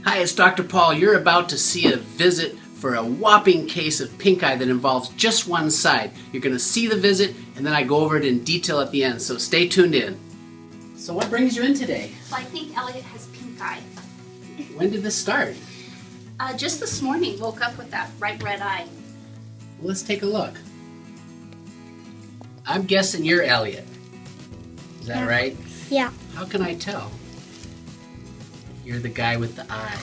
Hi, it's Dr. Paul. You're about to see a visit for a whopping case of pink eye that involves just one side. You're going to see the visit, and then I go over it in detail at the end, so stay tuned in. So what brings you in today? Well, I think Elliot has pink eye. When did this start? Just this morning, woke up with that bright red eye. Well, let's take a look. I'm guessing you're Elliot. Is that right? Yeah. How can I tell? You're the guy with the eye.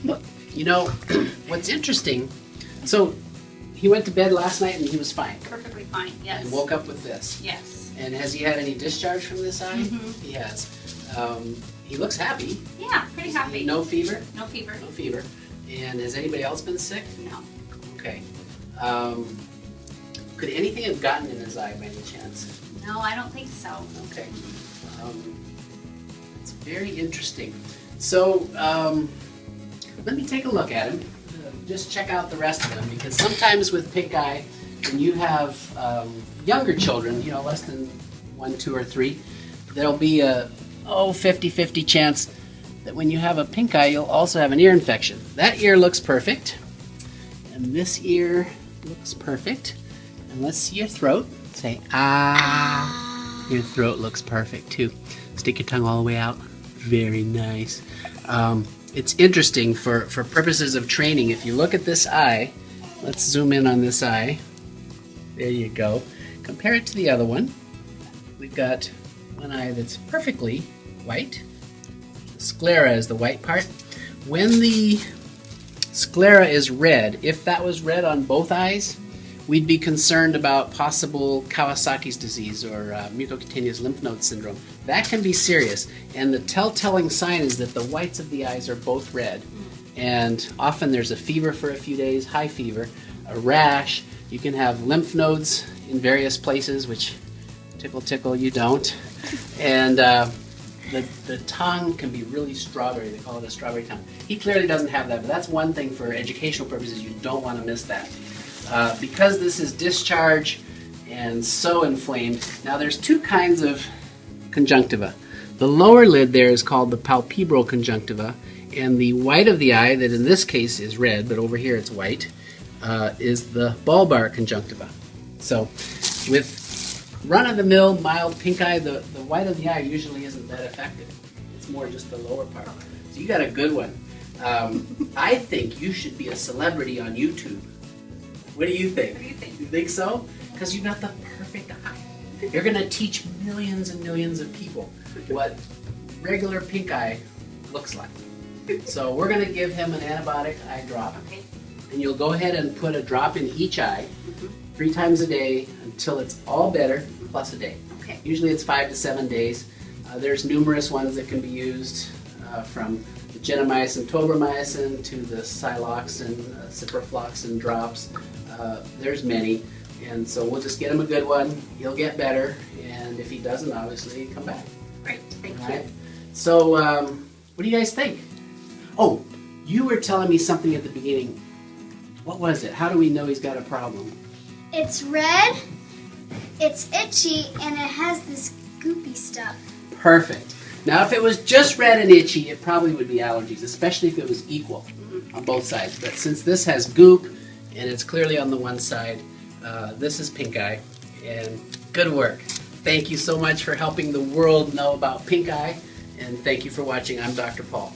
Well, you know, what's interesting, so he went to bed last night and he was fine. Perfectly fine, yes. And woke up with this. Yes. And has he had any discharge from this eye? Mm-hmm. He has. He looks happy. Yeah, pretty happy. No fever? No fever. No fever. And has anybody else been sick? No. Okay. Could anything have gotten in his eye by any chance? No, I don't think so. Okay. It's very interesting. So, let me take a look at him. Just check out the rest of them, because sometimes with pink eye, when you have younger children, you know, less than 1, 2, or 3, there'll be a 50-50 chance that when you have a pink eye, you'll also have an ear infection. That ear looks perfect, and this ear looks perfect. And let's see your throat. Say, ah. Your throat looks perfect too. Stick your tongue all the way out. Very nice. It's interesting for purposes of training. If you look at this eye, let's zoom in on this eye. There you go. Compare it to the other one. We've got one eye that's perfectly white. The sclera is the white part. When the sclera is red, if that was red on both eyes, we'd be concerned about possible Kawasaki's disease or mucocutaneous lymph node syndrome. That can be serious, and the telltale sign is that the whites of the eyes are both red, and often there's a fever for a few days, high fever, a rash. You can have lymph nodes in various places, which tickle, you don't, and the tongue can be really strawberry. They call it a strawberry tongue. He clearly doesn't have that, but that's one thing for educational purposes. You don't want to miss that. Because this is discharge and so inflamed, now there's two kinds of conjunctiva. The lower lid there is called the palpebral conjunctiva, and the white of the eye, that in this case is red, but over here it's white, is the bulbar conjunctiva. So with run-of-the-mill mild pink eye, the white of the eye usually isn't that effective. It's more just the lower part. So you got a good one. I think you should be a celebrity on YouTube. What do you think? What do you think? You think so? Because you got the perfect eye. You're going to teach millions and millions of people what regular pink eye looks like. So we're going to give him an antibiotic eye drop. Okay. And you'll go ahead and put a drop in each eye 3 times a day until it's all better, plus a day. Okay. Usually it's 5 to 7 days. There's numerous ones that can be used from the gentamicin, tobramycin to the siloxane, ciprofloxacin drops. There's many, and so we'll just get him a good one. He'll get better, and if he doesn't, obviously, come back. Great, thank you. Right? So, what do you guys think? Oh, you were telling me something at the beginning. What was it? How do we know he's got a problem? It's red, it's itchy, and it has this goopy stuff. Perfect. Now, if it was just red and itchy, it probably would be allergies, especially if it was equal on both sides. But since this has goop, and it's clearly on the one side, this is pink eye, and good work. Thank you so much for helping the world know about pink eye, and thank you for watching. I'm Dr. Paul.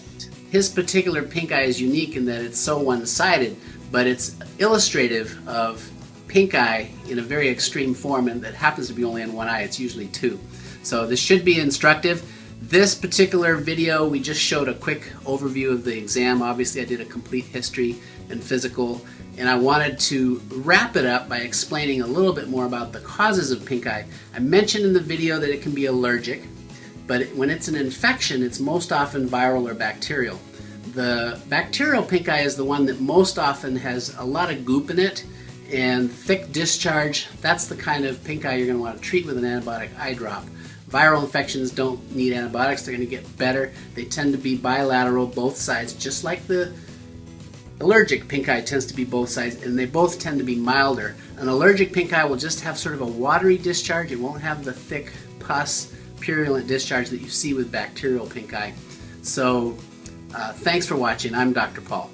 His particular pink eye is unique in that it's so one-sided, but it's illustrative of pink eye in a very extreme form, and that happens to be only in one eye. It's usually 2. So this should be instructive. This particular video, we just showed a quick overview of the exam. Obviously, I did a complete history and physical, and I wanted to wrap it up by explaining a little bit more about the causes of pink eye. I mentioned in the video that it can be allergic, but when it's an infection, it's most often viral or bacterial. The bacterial pink eye is the one that most often has a lot of goop in it and thick discharge. That's the kind of pink eye you're going to want to treat with an antibiotic eye drop. Viral infections don't need antibiotics. They're going to get better. They tend to be bilateral, both sides, just like the allergic pink eye tends to be both sides, and they both tend to be milder. An allergic pink eye will just have sort of a watery discharge. It won't have the thick pus, purulent discharge that you see with bacterial pink eye. So Thanks for watching. I'm Dr. Paul.